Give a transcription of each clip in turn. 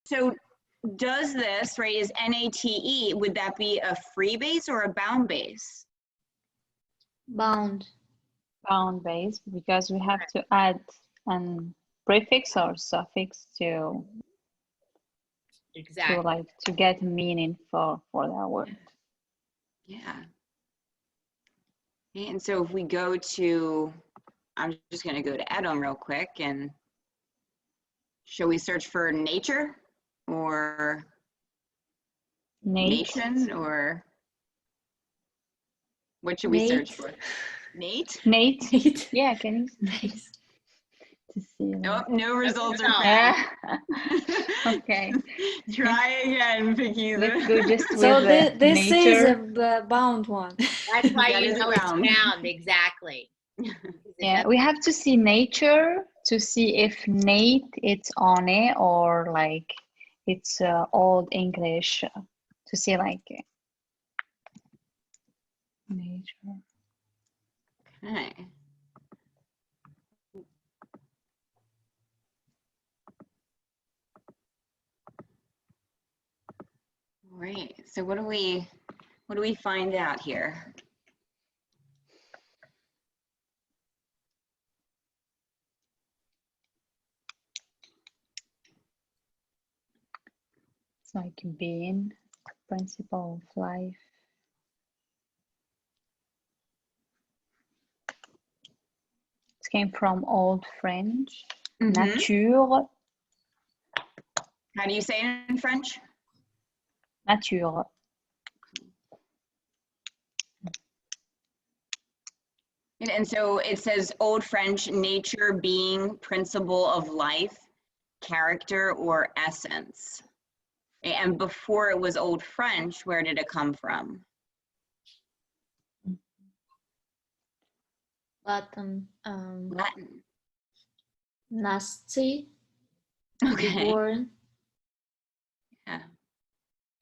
So does this, right, is NATE, would that be a free base or a bound base? Bound. Bound base, because we have to add an prefix or suffix to Exactly. to get meaning for that word. Yeah. And so if we go to, I'm just going to go to Edom real quick, and shall we search for nature or Nate. nation, or what should we search for? Nate? Nate. Nate. Yeah, can you Nice. to see? Nope, no results are Yeah. found. Okay. Try again, Pakiza. Let's go just with So the this nature. is a bound one. That's why That you is know it's bound. bound, exactly. Yeah, we have to see nature to see if Nate it's on it or like it's old English to see like nature. Okay. Right. So what do we find out here? It's like being, principle of life. It came from Old French, nature, How do you say it in French? nature. And so it says Old French, nature, being, principle of life, character, or essence. And before it was Old French, where did it come from? Latin. Latin. Nasty. To be Okay. born. Yeah.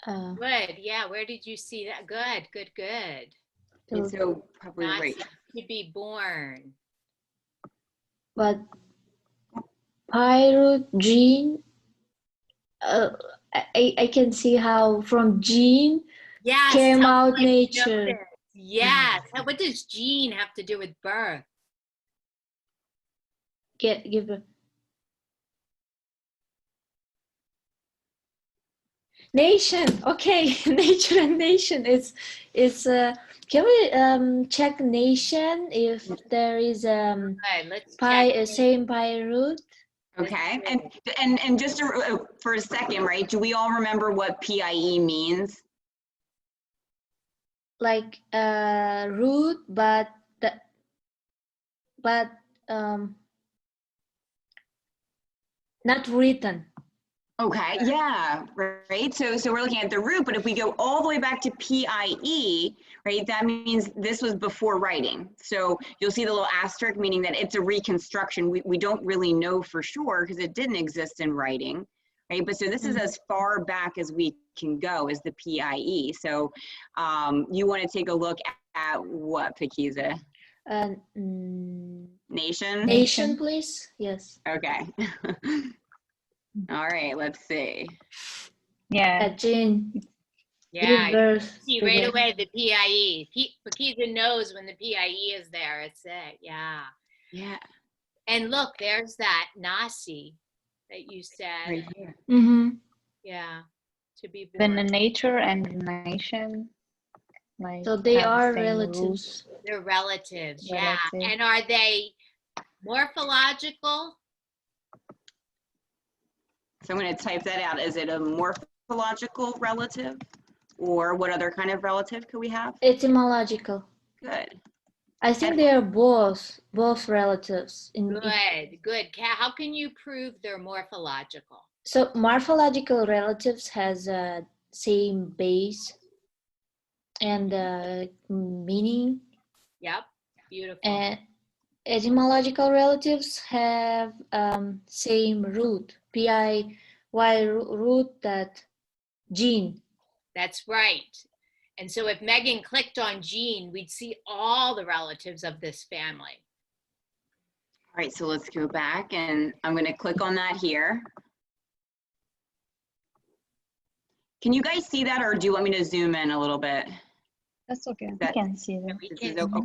Good, yeah, where did you see that? Good, good, good. And so probably Not right. to be born. But Pirate gene, I can see how from gene Yes, came tell me out what you nature. noticed. Yes. What does gene have to do with birth? Give a nation. Okay, nature and nation. It's can we check nation if there is Good, let's pi check. same pi root? Okay. And just for a second, right? Do we all remember what PIE means? Like root, but not written. Okay, yeah, right. So we're looking at the root, but if we go all the way back to PIE, right, that means this was before writing. So you'll see the little asterisk, meaning that it's a reconstruction. We don't really know for sure because it didn't exist in writing, right? But so this is as far back as we can go as the PIE. So you want to take a look at what, Pakiza? Nation? Nation, please. Yes. Okay. All right, let's see. Yeah. Gene. Yeah, Give birth see to right the- away the PIE. Pakiza knows when the PIE is there. It's it. Yeah. Yeah, And look, there's that Nasi that you said. right here. Yeah. To be Then the born. nature and the nation, like So they have the are same relatives. They're relatives. Yeah. Relative. And are they morphological? So I'm going to type that out. Is it a morphological relative? Or what other kind of relative could we have? Etymological. Good. I think they are both relatives. Good, good. How can you prove they're morphological? So morphological relatives has a same base and meaning. Yep, beautiful. And etymological relatives have same root, PIY root, that gene. That's right. And so if Megan clicked on gene, we'd see all the relatives of this family. All right, so let's go back and I'm going to click on that here. Can you guys see that, or do you want me to zoom in a little bit? That's okay. We That- can see that. We This can is okay.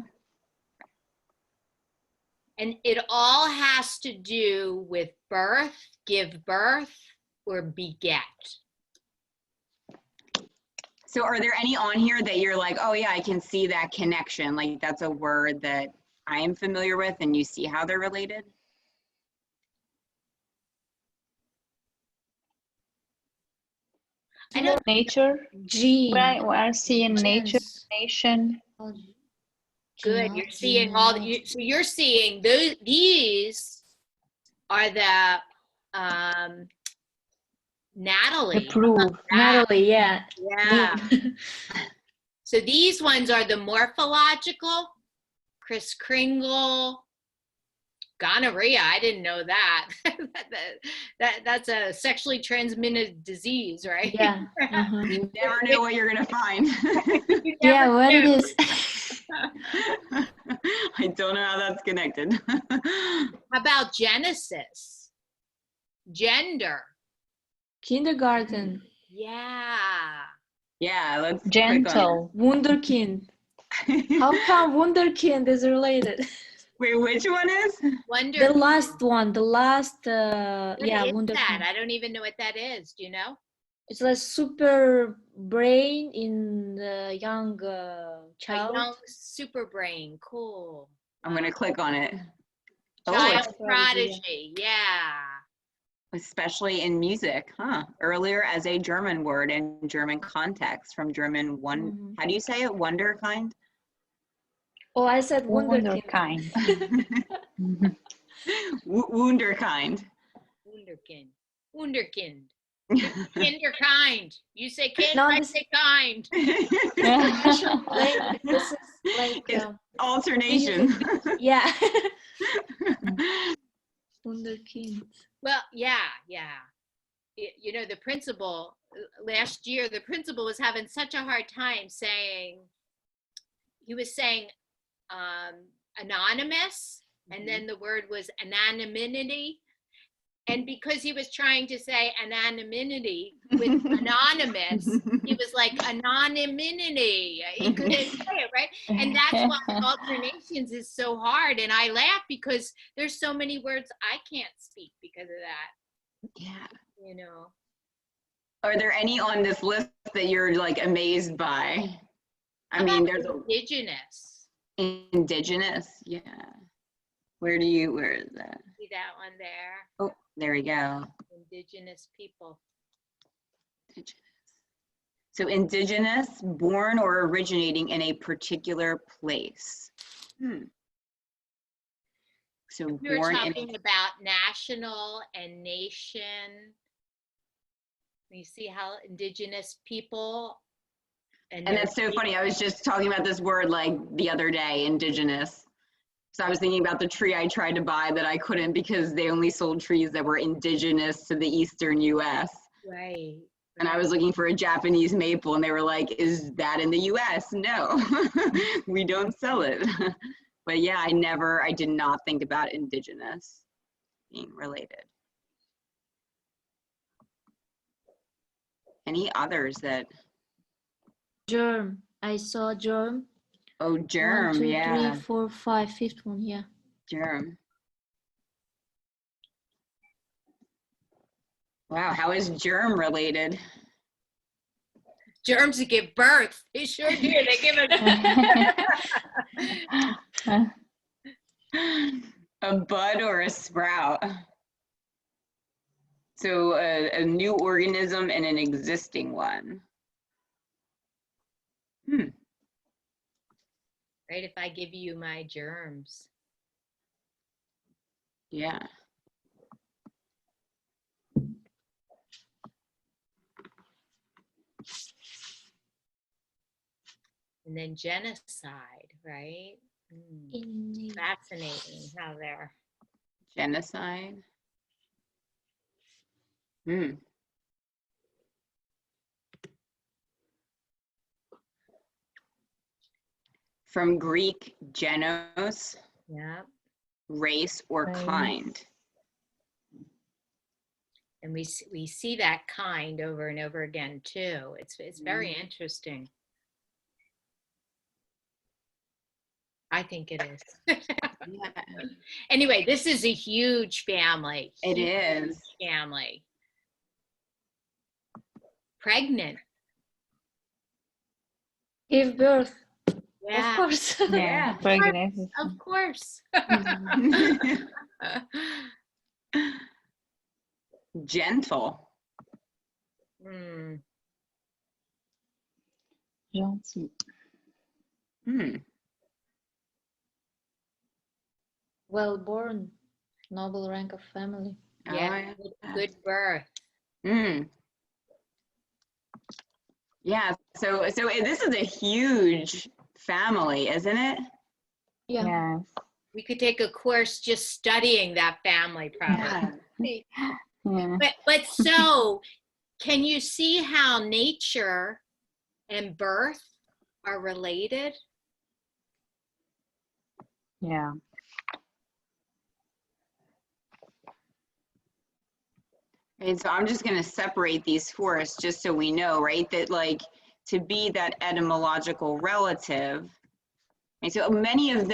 And it all has to do with birth, give birth, or beget. So are there any on here that you're like, oh yeah, I can see that connection? Like that's a word that I am familiar with and you see how they're related? I know. Nature. Gene. We're seeing nature, Genes. nation. Good. You're seeing all the, so you're seeing those, these are the Natalie. The proof. Natalie, yeah. Yeah. So these ones are the morphological, Kris Kringle, gonorrhea. I didn't know that. That's a sexually transmitted disease, right? Yeah. Uh-huh. You never know what you're gonna find. You Yeah, never what it know. is. I don't know how that's connected. How about Genesis? Gender. Kindergarten. Yeah. Yeah, let's Gentle. Wunderkind. How come Wunderkind is related? Wait, which one is? Wonder. The last one, the last, What yeah, is Wunderkind. that? I don't even know what that is. Do you know? It's like super brain in the young A child. young super brain. Cool. I'm gonna click on it. Oh, Child it's prodigy. Yeah. especially in music, huh? Earlier as a German word in German context from German one, Mhm. how do you say it? Wunderkind? Oh, I said Wunderkind. Wunderkind. Wunderkind. Wunderkind. Wunderkind. Kinderkind. You say kind, No, I this- say kind. Special language. This is like, It's alternation. yeah. Wunderkind. Well, yeah. You know, the principal, last year, the principal was having such a hard time saying, he was saying anonymous, and then the word was anonymity. And because he was trying to say anonymity with anonymous, he was like anonymity. He couldn't say it, right? And that's why alternations is so hard. And I laugh because there's so many words I can't speak because of that, Yeah. you know. Are there any on this list that you're like amazed by? I How mean, about there's indigenous. indigenous. Yeah. Where is that? See that one there? Oh, there we go. Indigenous people. Indigenous. So indigenous, born or originating in a particular place. So We were born in talking about national and nation. You see how indigenous people and that's so funny. I was just talking about this word like the other day, indigenous. So I was thinking about the tree I tried to buy that I couldn't because they only sold trees that were indigenous to the eastern US. right. And I was looking for a Japanese maple and they were like, is that in the US? No, we don't sell it. But yeah, I did not think about indigenous being related. Any others that, Germ. I saw germ. oh, germ, 1, 2, yeah, 3, 4, 5, fifth one, yeah. germ. Wow, how is germ related? Germs that give birth. They sure do. They give it. A bud or a sprout? So a new organism and an existing one. Right, if I give you my germs. Yeah. And then genocide, right? Fascinating how they're. Genocide. From Greek, genos, Yeah. race or Right. kind. And we see that kind over and over again too. It's very interesting. I think it is. Yeah, Anyway, this is a huge family. it is. Huge family. Pregnant. Give birth. Yeah. Of course. Yeah, pregnant. Of course. Gentle. Mm. Gentil. Hmm. Well born. Noble rank of family. Yeah, Oh, good birth. Mm. Yeah. So this is a huge family, isn't it? Yeah. Yes. We could take a course just studying that family, probably. Yeah. Yeah. But so, can you see how nature and birth are related? Yeah. And so I'm just going to separate these for us just so we know, right? That like to be that etymological relative. Right? So many of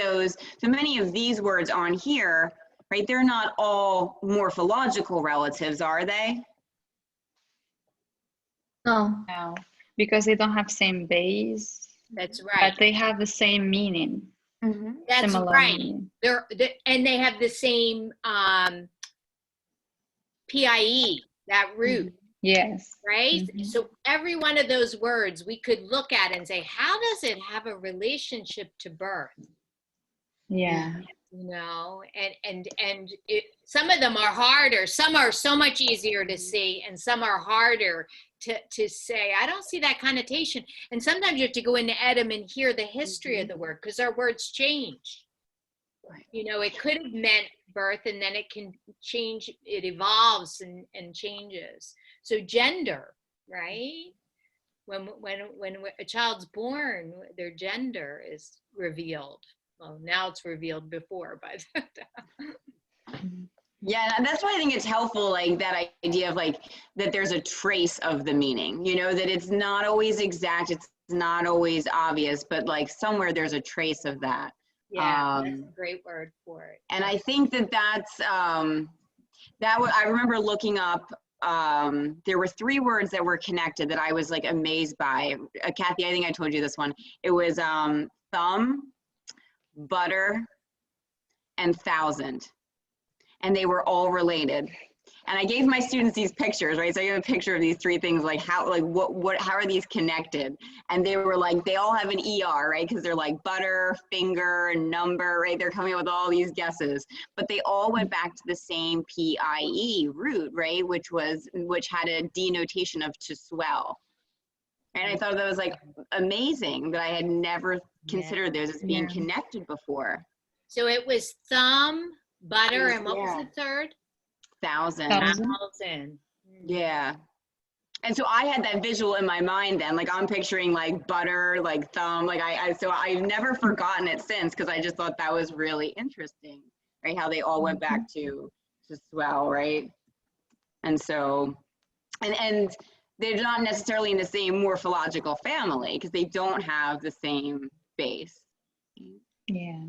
these words on here, right? They're not all morphological relatives, are they? No. No, because they don't have same base, That's but right. they have the same meaning. Mm-hmm. That's Similar right. meaning. And they have the same PIE, that root, Yes. right? Mhm. So every one of those words we could look at and say, how does it have a relationship to birth? Yeah. You know, and some of them are harder. Some are so much easier to see, and some are harder to say. I don't see that connotation. And sometimes you have to go into Edom and hear the history of the word, because our words change. Right. You know, it could have meant birth, and then it can change. It evolves and changes. So gender, right? When a child's born, their gender is revealed. Well, now it's revealed before, but Yeah, and that's why I think it's helpful, like that idea of like that there's a trace of the meaning, you know, that it's not always exact, it's not always obvious, but like somewhere there's a trace of that. yeah, that's a great word for it. And I think that's I remember looking up. There were 3 words that were connected that I was like amazed by. Kathy, I think I told you this one. It was thumb, butter, and thousand, and they were all related. And I gave my students these pictures, right? So I gave a picture of these 3 things, like how are these connected? And they were like, they all have an ER, right? Because they're like butter, finger, number, right? They're coming up with all these guesses, but they all went back to the same PIE root, right? Which had a denotation of to swell. And I thought that was like amazing, that I had never considered those as being connected before. So it was thumb, butter, and what was the third? Thousand. Thousand. Yeah. And so I had that visual in my mind then, like I'm picturing like butter, like thumb, like so I've never forgotten it since, because I just thought that was really interesting, right? How they all went back to swell, right? And so, and they're not necessarily in the same morphological family because they don't have the same base. Yeah.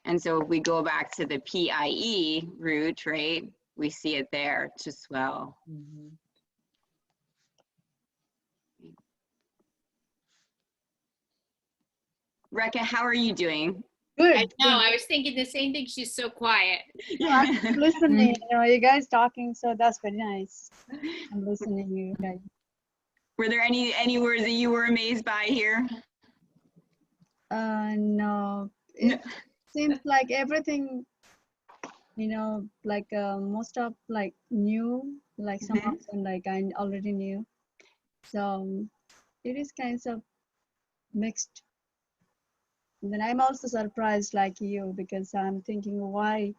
And so if we go back to the PIE root, right, we see it there, to swell. Rekha, how are you doing? Good. I know, I was thinking the same thing. She's so quiet. I'm listening. You know, you guys talking, so that's very nice. I'm listening to you guys. Were there any words that you were amazed by here? No, it seems like everything, you know, like most of like new, like some of them like I already knew. So it is kind of mixed. And then I'm also surprised like you, because I'm thinking why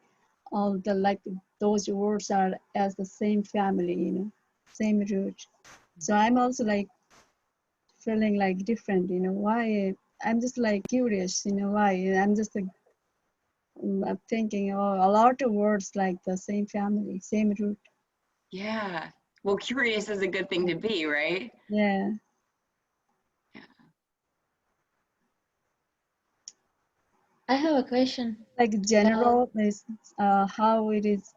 all the like those words are as the same family, you know, same root. So I'm also like feeling like different, you know, why. I'm just like curious, you know, why. I'm just like I'm thinking, oh, a lot of words like the same family, same root. Yeah. Well, curious is a good thing to be, right? Yeah. I have a question. Like general is how it is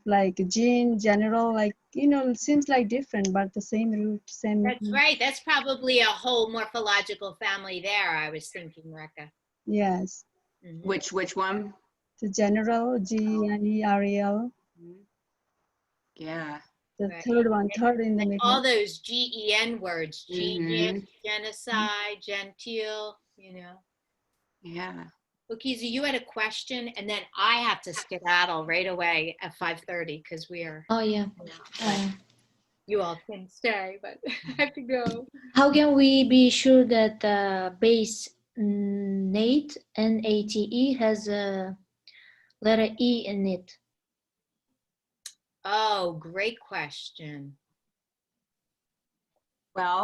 like gene general, like it seems like different but the same root, same. That's right. That's probably a whole morphological family there, I was thinking, Rekha. Yes. Mhm. Which one? The general GENERAL. Yeah. The Right. third in the Like middle. all those GEN words, genius, Mhm. genocide, genteel, Yeah. Lukiza, you had a question, and then I have to skedaddle right away at 5:30 because we are. Oh yeah. You all can stay, but I have to go. How can we be sure that the base NATE, NATE, has a letter E in it? Oh, great question. Well,